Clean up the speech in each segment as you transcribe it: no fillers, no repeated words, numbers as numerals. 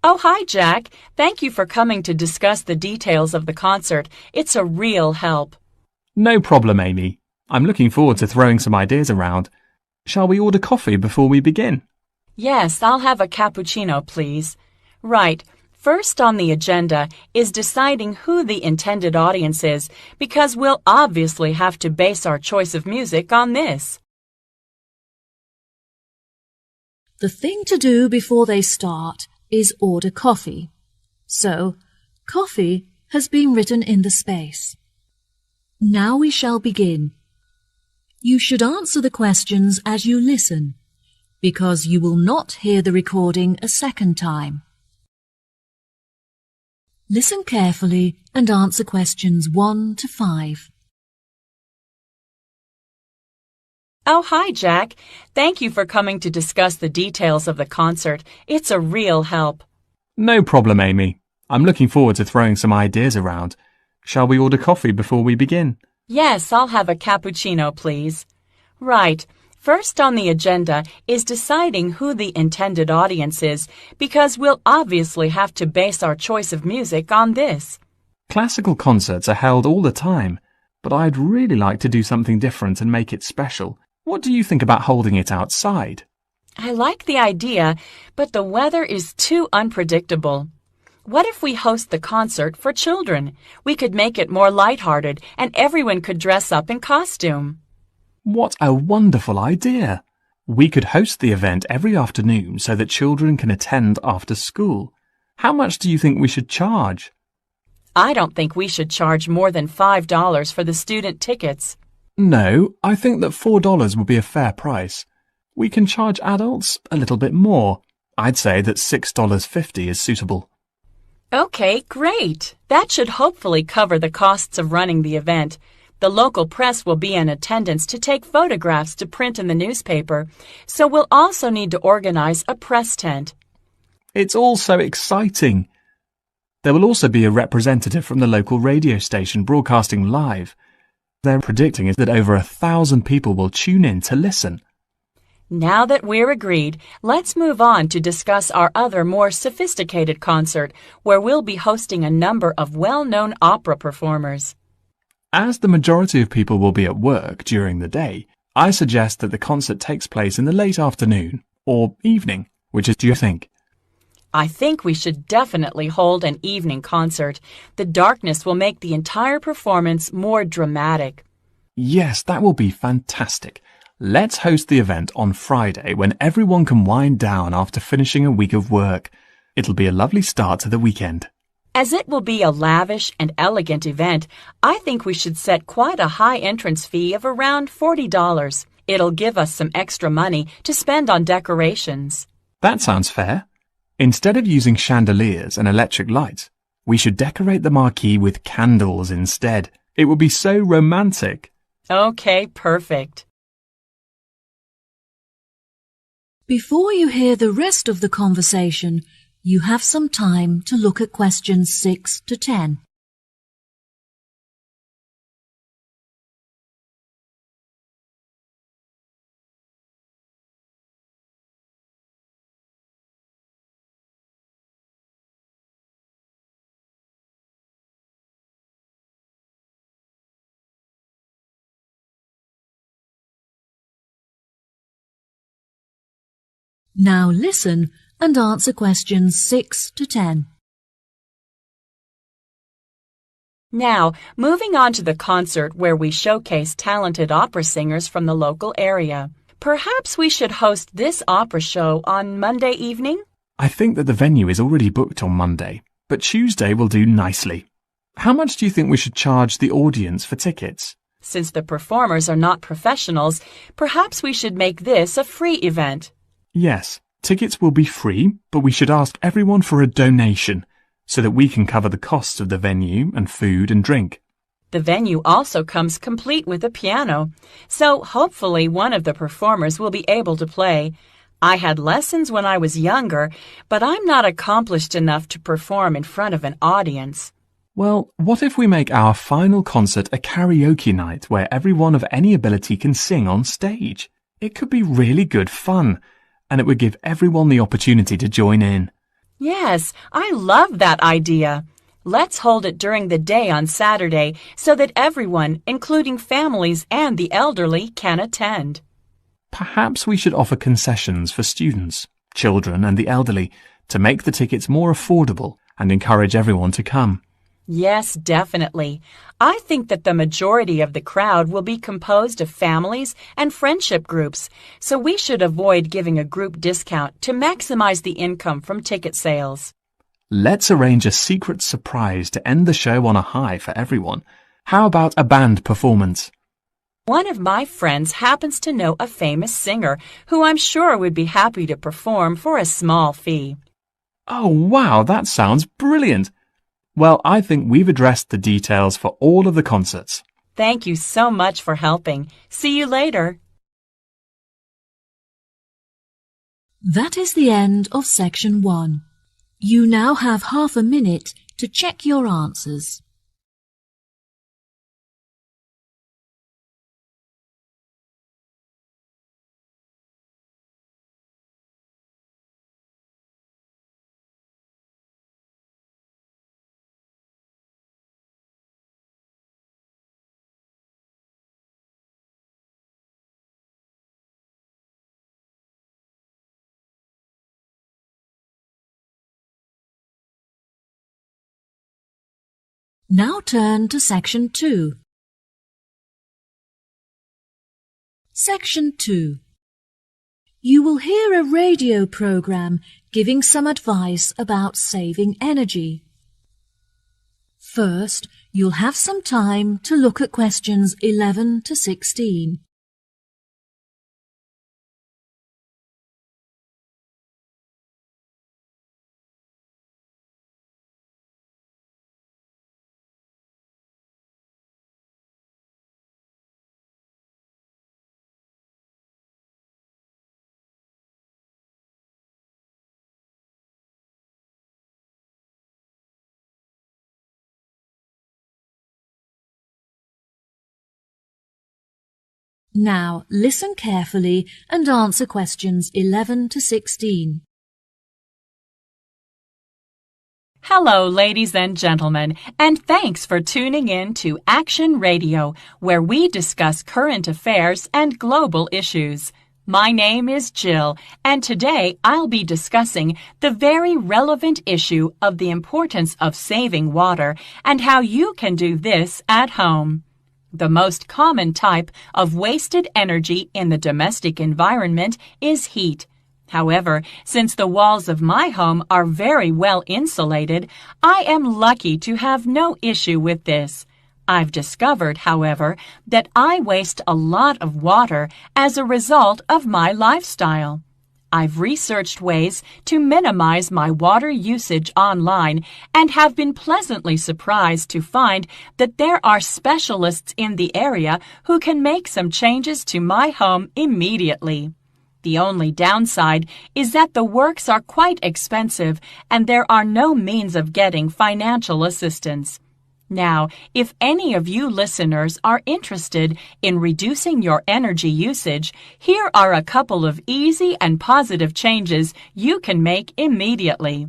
Oh, hi, Jack. Thank you for coming to discuss the details of the concert. It's a real help. No problem, Amy. I'm looking forward to throwing some ideas around. Shall we order coffee before we begin? Yes, I'll have a cappuccino, please. Right. First on the agenda is deciding who the intended audience is, because we'll obviously have to base our choice of music on this. The thing to do before they start is order coffee. So, coffee has been written in the space. Now we shall begin. You should answer the questions as you listen, because you will not hear the recording a second time. Listen carefully and answer questions 1 to 5. Oh, hi, Jack. Thank you for coming to discuss the details of the concert. It's a real help. No problem, Amy. I'm looking forward to throwing some ideas around. Shall we order coffee before we begin? Yes, I'll have a cappuccino, please. Right. First on the agenda is deciding who the intended audience is, because we'll obviously have to base our choice of music on this. Classical concerts are held all the time, but I'd really like to do something different and make it special. What do you think about holding it outside? I like the idea, but the weather is too unpredictable. What if we host the concert for children? We could make it more lighthearted, and everyone could dress up in costume. What a wonderful idea! We could host the event every afternoon so that children can attend after school. How much do you think we should charge? I don't think we should charge more than $5 for the student tickets. No, I think that $4 would be a fair price. We can charge adults a little bit more. I'd say that $6.50 is suitable. Okay, great. That should hopefully cover the costs of running the event. The local press will be in attendance to take photographs to print in the newspaper, so we'll also need to organize a press tent. It's all so exciting. There will also be a representative from the local radio station broadcasting live. They're predicting that over 1,000 people will tune in to listen. Now that we're agreed, let's move on to discuss our other more sophisticated concert, where we'll be hosting a number of well-known opera performers. As the majority of people will be at work during the day, I suggest that the concert takes place in the late afternoon or evening. Which do you think? I think we should definitely hold an evening concert. The darkness will make the entire performance more dramatic. Yes, that will be fantastic. Let's host the event on Friday when everyone can wind down after finishing a week of work. It'll be a lovely start to the weekend. As it will be a lavish and elegant event, I think we should set quite a high entrance fee of around $40. It'll give us some extra money to spend on decorations. That sounds fair. Instead of using chandeliers and electric lights, we should decorate the marquee with candles instead. It would be so romantic. Okay, perfect. Before you hear the rest of the conversation, you have some time to look at questions 6 to 10. Now listen and answer questions 6 to 10. Now, moving on to the concert where we showcase talented opera singers from the local area. Perhaps we should host this opera show on Monday evening? I think that the venue is already booked on Monday, but Tuesday will do nicely. How much do you think we should charge the audience for tickets? Since the performers are not professionals, perhaps we should make this a free event. Yes, tickets will be free, but we should ask everyone for a donation so that we can cover the costs of the venue and food and drink. The venue also comes complete with a piano, so hopefully one of the performers will be able to play. I had lessons when I was younger, but I'm not accomplished enough to perform in front of an audience. Well, what if we make our final concert a karaoke night where everyone of any ability can sing on stage? It could be really good fun, and it would give everyone the opportunity to join in. Yes, I love that idea. Let's hold it during the day on Saturday so that everyone, including families and the elderly, can attend. Perhaps we should offer concessions for students, children and the elderly to make the tickets more affordable and encourage everyone to come. Yes, definitely. I think that the majority of the crowd will be composed of families and friendship groups, so we should avoid giving a group discount to maximize the income from ticket sales. Let's arrange a secret surprise to end the show on a high for everyone. How about a band performance? One of my friends happens to know a famous singer who I'm sure would be happy to perform for a small fee. Oh, wow, that sounds brilliant. Well, I think we've addressed the details for all of the concerts. Thank you so much for helping. See you later. That is the end of section 1. You now have half a minute to check your answers. Now turn to section 2. Section 2. You will hear a radio program giving some advice about saving energy. First, you'll have some time to look at questions 11 to 16. Now listen carefully and answer questions 11 to 16. Hello, ladies and gentlemen, and thanks for tuning in to Action Radio, where we discuss current affairs and global issues. My name is Jill, and today I'll be discussing the very relevant issue of the importance of saving water and how you can do this at home. The most common type of wasted energy in the domestic environment is heat. However, since the walls of my home are very well insulated, I am lucky to have no issue with this. I've discovered, however, that I waste a lot of water as a result of my lifestyle. I've researched ways to minimize my water usage online and have been pleasantly surprised to find that there are specialists in the area who can make some changes to my home immediately. The only downside is that the works are quite expensive and there are no means of getting financial assistance. Now, if any of you listeners are interested in reducing your energy usage, here are a couple of easy and positive changes you can make immediately.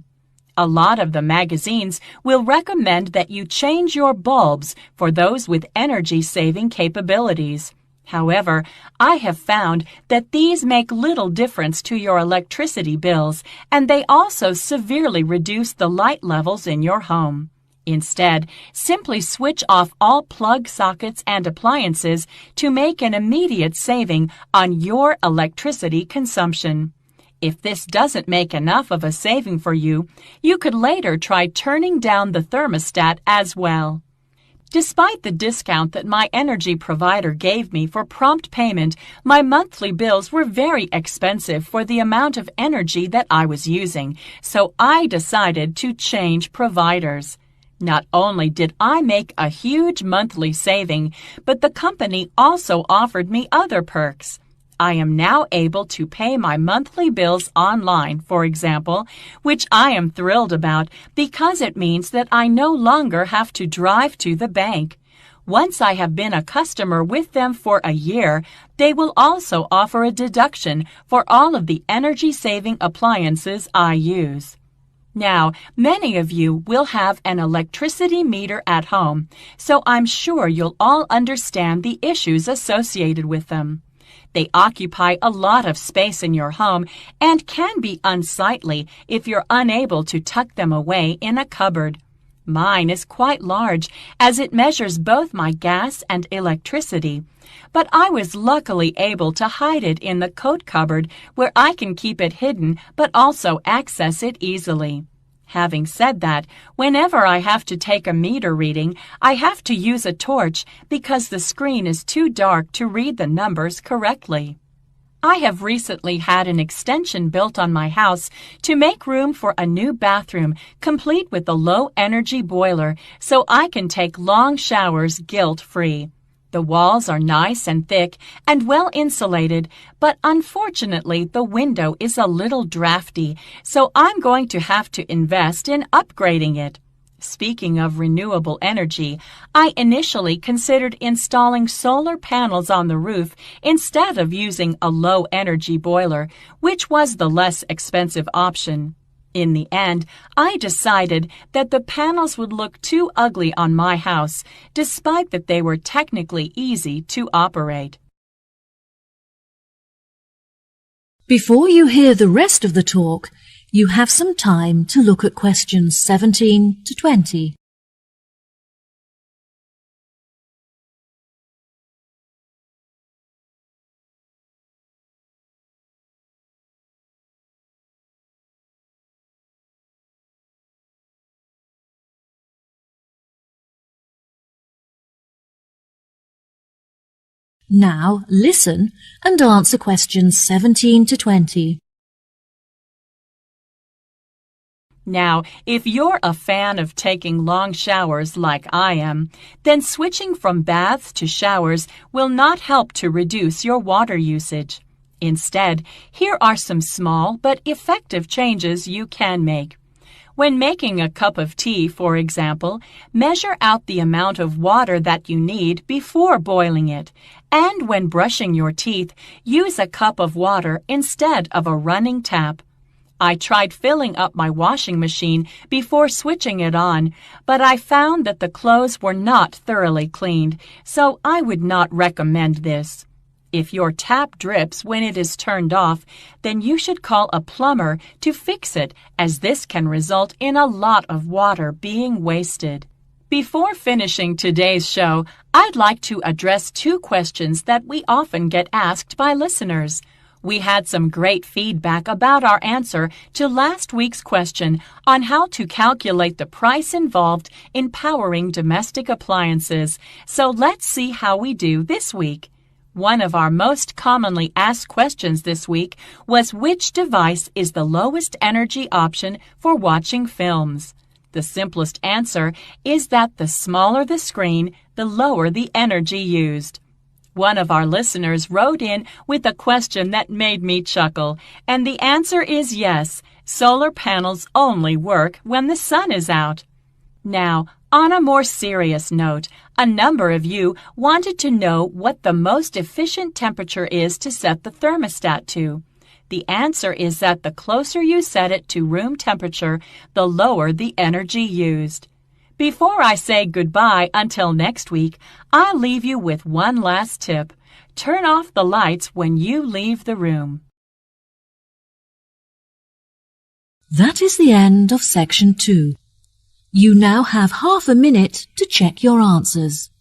A lot of the magazines will recommend that you change your bulbs for those with energy-saving capabilities. However, I have found that these make little difference to your electricity bills, and they also severely reduce the light levels in your home. Instead, simply switch off all plug sockets and appliances to make an immediate saving on your electricity consumption. If this doesn't make enough of a saving for you, you could later try turning down the thermostat as well. Despite the discount that my energy provider gave me for prompt payment, my monthly bills were very expensive for the amount of energy that I was using, so I decided to change providers. Not only did I make a huge monthly saving, but the company also offered me other perks. I am now able to pay my monthly bills online, for example, which I am thrilled about because it means that I no longer have to drive to the bank. Once I have been a customer with them for a year, they will also offer a deduction for all of the energy-saving appliances I use. Now, many of you will have an electricity meter at home, so I'm sure you'll all understand the issues associated with them. They occupy a lot of space in your home and can be unsightly if you're unable to tuck them away in a cupboard. Mine is quite large, as it measures both my gas and electricity, but I was luckily able to hide it in the coat cupboard where I can keep it hidden but also access it easily. Having said that, whenever I have to take a meter reading, I have to use a torch because the screen is too dark to read the numbers correctly. I have recently had an extension built on my house to make room for a new bathroom complete with a low-energy boiler so I can take long showers guilt-free. The walls are nice and thick and well insulated, but unfortunately the window is a little drafty, so I'm going to have to invest in upgrading it. Speaking of renewable energy, I initially considered installing solar panels on the roof instead of using a low-energy boiler, which was the less expensive option. In the end, I decided that the panels would look too ugly on my house, despite that they were technically easy to operate. Before you hear the rest of the talk, you have some time to look at questions 17 to 20. Now listen and answer questions 17 to 20. Now, if you're a fan of taking long showers like I am, then switching from baths to showers will not help to reduce your water usage. Instead, here are some small but effective changes you can make. When making a cup of tea, for example, measure out the amount of water that you need before boiling it. And when brushing your teeth, use a cup of water instead of a running tap. I tried filling up my washing machine before switching it on, but I found that the clothes were not thoroughly cleaned, so I would not recommend this. If your tap drips when it is turned off, then you should call a plumber to fix it, as this can result in a lot of water being wasted. Before finishing today's show, I'd like to address two questions that we often get asked by listeners. We had some great feedback about our answer to last week's question on how to calculate the price involved in powering domestic appliances, so let's see how we do this week. One of our most commonly asked questions this week was which device is the lowest energy option for watching films. The simplest answer is that the smaller the screen, the lower the energy used. One of our listeners wrote in with a question that made me chuckle, and the answer is yes, solar panels only work when the sun is out. Now, on a more serious note, a number of you wanted to know what the most efficient temperature is to set the thermostat to. The answer is that the closer you set it to room temperature, the lower the energy used. Before I say goodbye until next week, I'll leave you with one last tip. Turn off the lights when you leave the room. That is the end of section 2. You now have half a minute to check your answers.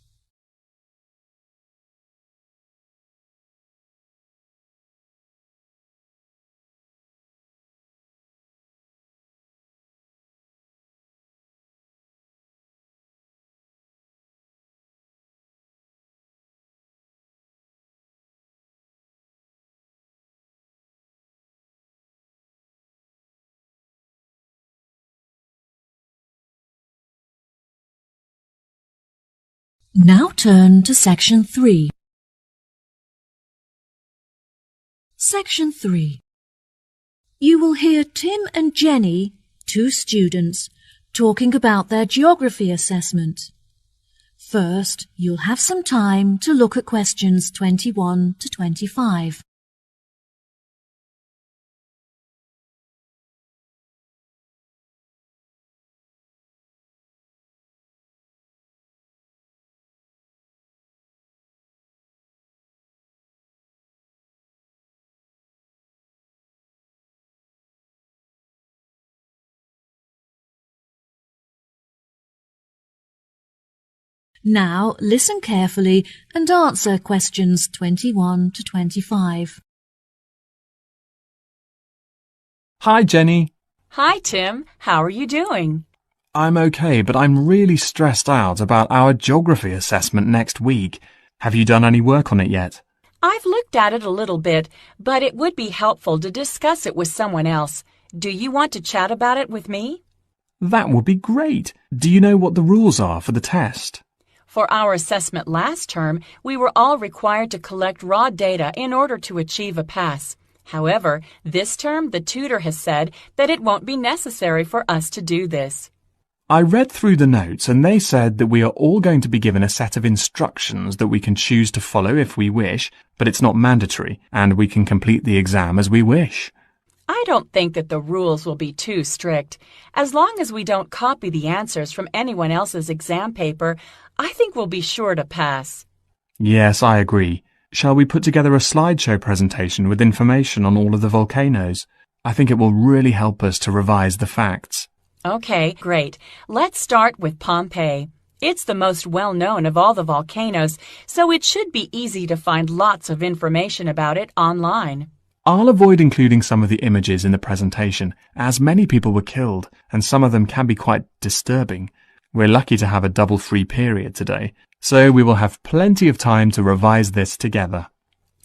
Now turn to section 3. Section 3. You will hear Tim and Jenny, two students, talking about their geography assessment. First, you'll have some time to look at questions 21 to 25. Now listen carefully and answer questions 21 to 25. Hi, Jenny. Hi, Tim. How are you doing? I'm okay, but I'm really stressed out about our geography assessment next week. Have you done any work on it yet? I've looked at it a little bit, but it would be helpful to discuss it with someone else. Do you want to chat about it with me? That would be great. Do you know what the rules are for the test? For our assessment last term, we were all required to collect raw data in order to achieve a pass. However, this term the tutor has said that it won't be necessary for us to do this. I read through the notes and they said that we are all going to be given a set of instructions that we can choose to follow if we wish, but it's not mandatory and we can complete the exam as we wish. I don't think that the rules will be too strict. As long as we don't copy the answers from anyone else's exam paper, I think we'll be sure to pass. Yes, I agree. Shall we put together a slideshow presentation with information on all of the volcanoes? I think it will really help us to revise the facts. Okay, great. Let's start with Pompeii. It's the most well-known of all the volcanoes, so it should be easy to find lots of information about it online. I'll avoid including some of the images in the presentation, as many people were killed, and some of them can be quite disturbing. We're lucky to have a double free period today, so we will have plenty of time to revise this together.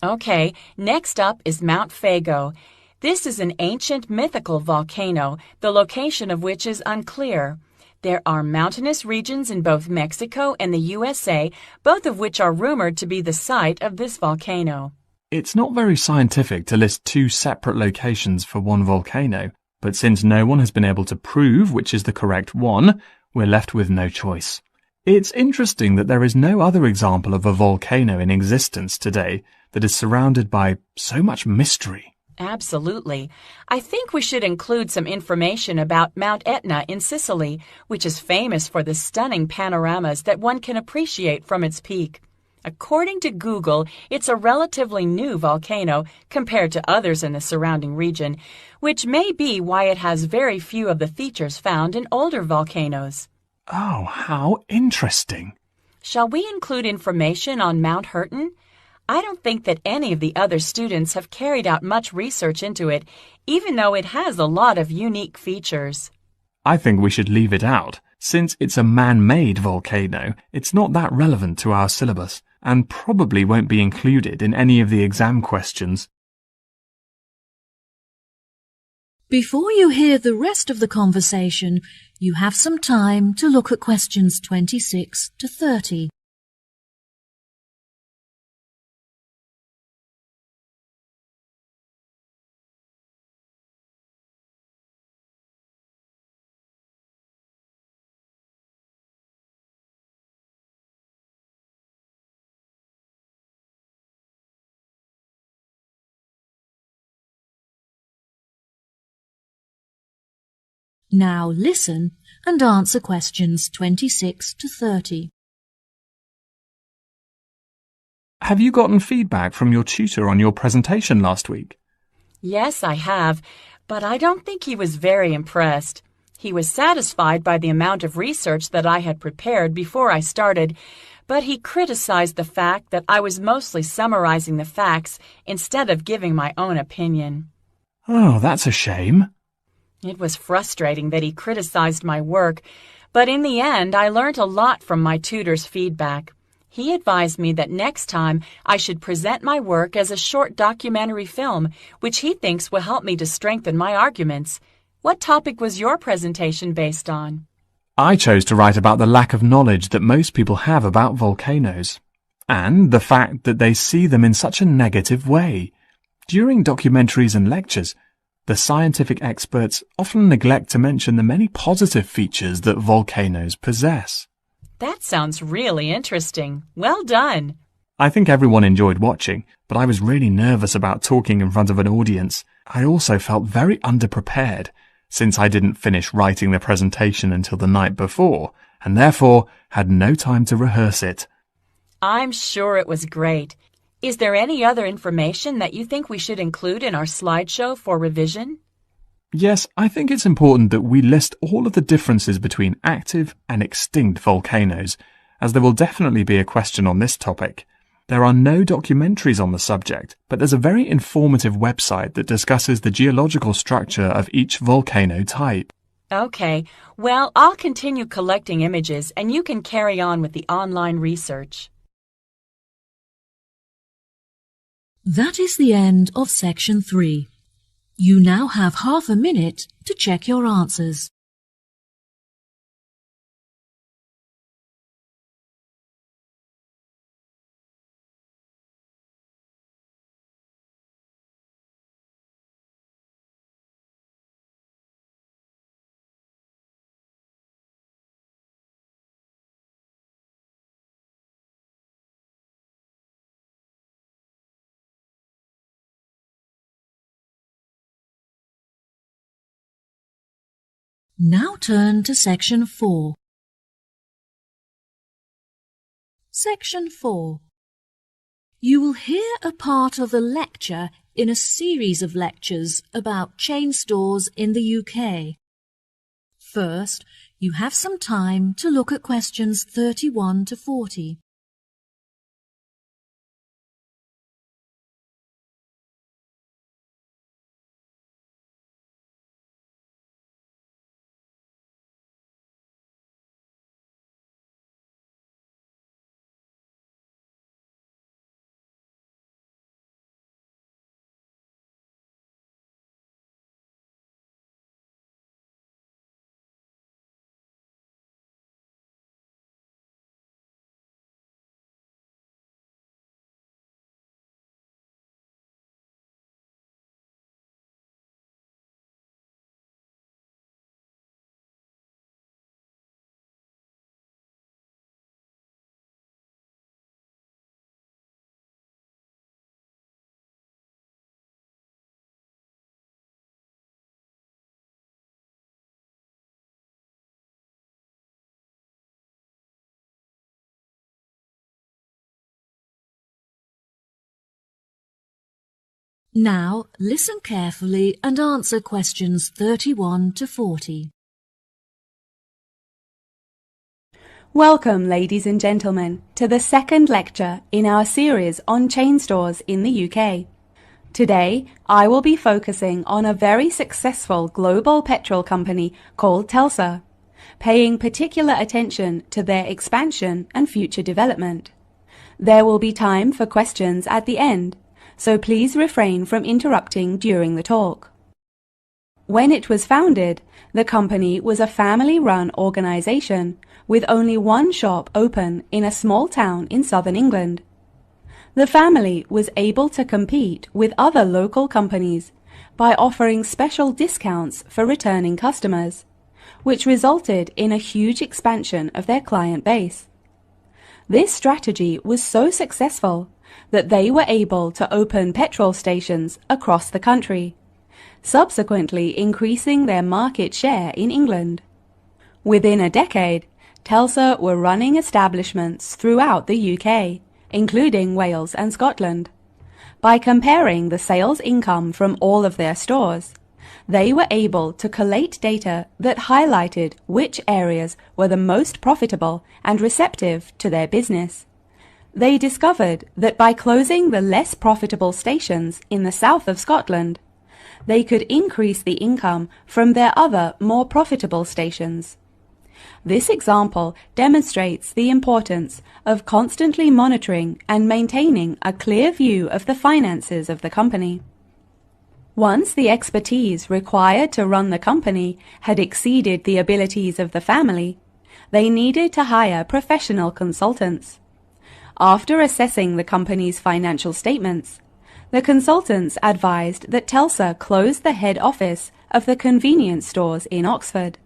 Okay, next up is Mount Fago. This is an ancient mythical volcano, the location of which is unclear. There are mountainous regions in both Mexico and the USA, both of which are rumored to be the site of this volcano. It's not very scientific to list two separate locations for one volcano, but since no one has been able to prove which is the correct one, we're left with no choice. It's interesting that there is no other example of a volcano in existence today that is surrounded by so much mystery. Absolutely. I think we should include some information about Mount Etna in Sicily, which is famous for the stunning panoramas that one can appreciate from its peak. According to Google, it's a relatively new volcano compared to others in the surrounding region, which may be why it has very few of the features found in older volcanoes. Oh, how interesting. Shall we include information on Mount Hurton? I don't think that any of the other students have carried out much research into it, even though it has a lot of unique features. I think we should leave it out. Since it's a man-made volcano, it's not that relevant to our syllabus, and probably won't be included in any of the exam questions. Before you hear the rest of the conversation, you have some time to look at questions 26 to 30. Now listen and answer questions 26 to 30. Have you gotten feedback from your tutor on your presentation last week? Yes, I have, but I don't think he was very impressed. He was satisfied by the amount of research that I had prepared before I started, but he criticized the fact that I was mostly summarizing the facts instead of giving my own opinion. Oh, that's a shame. It was frustrating that he criticized my work, but in the end I learned a lot from my tutor's feedback. He advised me that next time I should present my work as a short documentary film, which he thinks will help me to strengthen my arguments. What topic was your presentation based on? I chose to write about the lack of knowledge that most people have about volcanoes, and the fact that they see them in such a negative way. During documentaries and lectures, the scientific experts often neglect to mention the many positive features that volcanoes possess. That sounds really interesting. Well done. I think everyone enjoyed watching, but I was really nervous about talking in front of an audience. I also felt very underprepared, since I didn't finish writing the presentation until the night before, and therefore had no time to rehearse it. I'm sure it was great. Is there any other information that you think we should include in our slideshow for revision? Yes, I think it's important that we list all of the differences between active and extinct volcanoes, as there will definitely be a question on this topic. There are no documentaries on the subject, but there's a very informative website that discusses the geological structure of each volcano type. Okay, well, I'll continue collecting images and you can carry on with the online research. That is the end of section 3. You now have half a minute to check your answers. Now turn to section 4. Section 4. You will hear a part of a lecture in a series of lectures about chain stores in the UK. First, you have some time to look at questions 31 to 40. Now listen carefully and answer questions 31 to 40. Welcome, ladies and gentlemen, to the second lecture in our series on chain stores in the UK. Today, I will be focusing on a very successful global petrol company called Telstra, paying particular attention to their expansion and future development. There will be time for questions at the end, so please refrain from interrupting during the talk. When it was founded, the company was a family-run organization with only one shop open in a small town in southern England. The family was able to compete with other local companies by offering special discounts for returning customers, which resulted in a huge expansion of their client base. This strategy was so successful that they were able to open petrol stations across the country, subsequently increasing their market share in England. Within a decade, Telstra were running establishments throughout the UK, including Wales and Scotland. By comparing the sales income from all of their stores, they were able to collate data that highlighted which areas were the most profitable and receptive to their business. They discovered that by closing the less profitable stations in the south of Scotland, they could increase the income from their other more profitable stations. This example demonstrates the importance of constantly monitoring and maintaining a clear view of the finances of the company. Once the expertise required to run the company had exceeded the abilities of the family, they needed to hire professional consultants. After assessing the company's financial statements, the consultants advised that Telstra close the head office of the convenience stores in Oxford.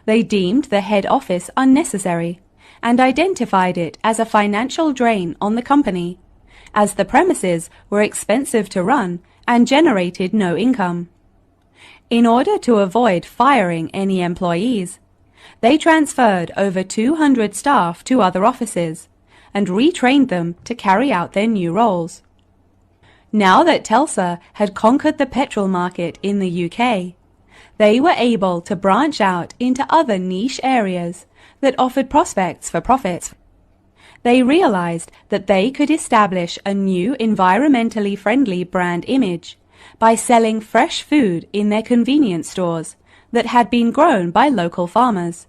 They deemed the head office unnecessary and identified it as a financial drain on the company, as the premises were expensive to run and generated no income. In order to avoid firing any employees, they transferred over 200 staff to other offices and retrained them to carry out their new roles. Now that Telstra had conquered the petrol market in the UK, they were able to branch out into other niche areas that offered prospects for profits. They realized that they could establish a new environmentally friendly brand image by selling fresh food in their convenience stores that had been grown by local farmers.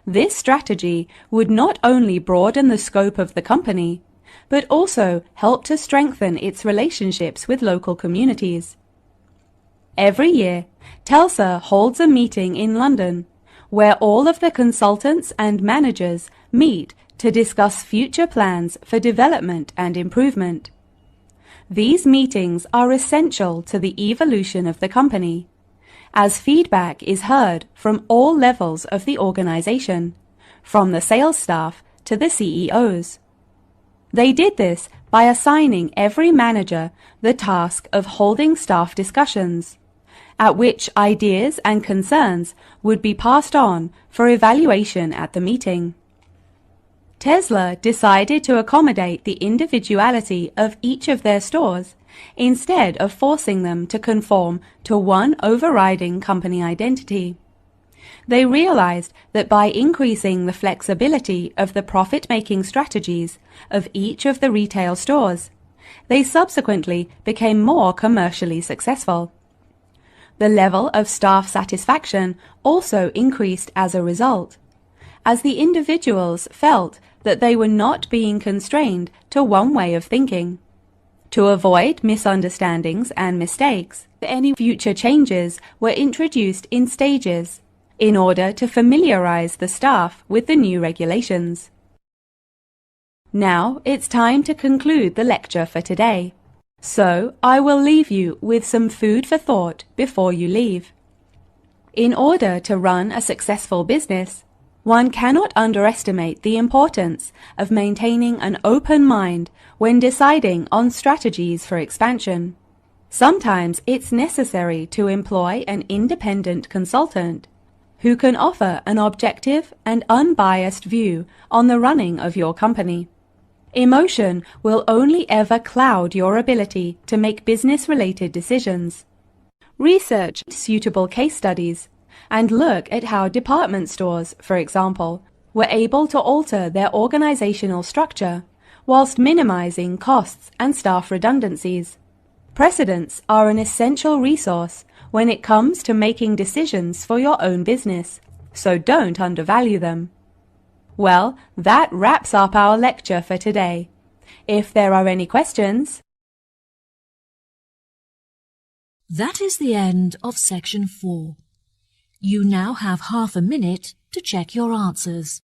This strategy would not only broaden the scope of the company, but also help to strengthen its relationships with local communities. Every year, Telstra holds a meeting in London where all of the consultants and managers meet to discuss future plans for development and improvement. These meetings are essential to the evolution of the company, as feedback is heard from all levels of the organization, from the sales staff to the CEOs. They did this by assigning every manager the task of holding staff discussions, at which ideas and concerns would be passed on for evaluation at the meeting. Tesla decided to accommodate the individuality of each of their stores instead of forcing them to conform to one overriding company identity. They realized that by increasing the flexibility of the profit-making strategies of each of the retail stores, they subsequently became more commercially successful. The level of staff satisfaction also increased as a result, as the individuals felt that they were not being constrained to one way of thinking. To avoid misunderstandings and mistakes, any future changes were introduced in stages in order to familiarize the staff with the new regulations. Now it's time to conclude the lecture for today. So I will leave you with some food for thought before you leave. In order to run a successful business, one cannot underestimate the importance of maintaining an open mind when deciding on strategies for expansion. Sometimes it's necessary to employ an independent consultant who can offer an objective and unbiased view on the running of your company. Emotion will only ever cloud your ability to make business-related decisions. Research suitable case studies and look at how department stores, for example, were able to alter their organizational structure whilst minimizing costs and staff redundancies. Precedents are an essential resource when it comes to making decisions for your own business, so don't undervalue them. Well, that wraps up our lecture for today. If there are any questions... That is the end of section 4. You now have half a minute to check your answers.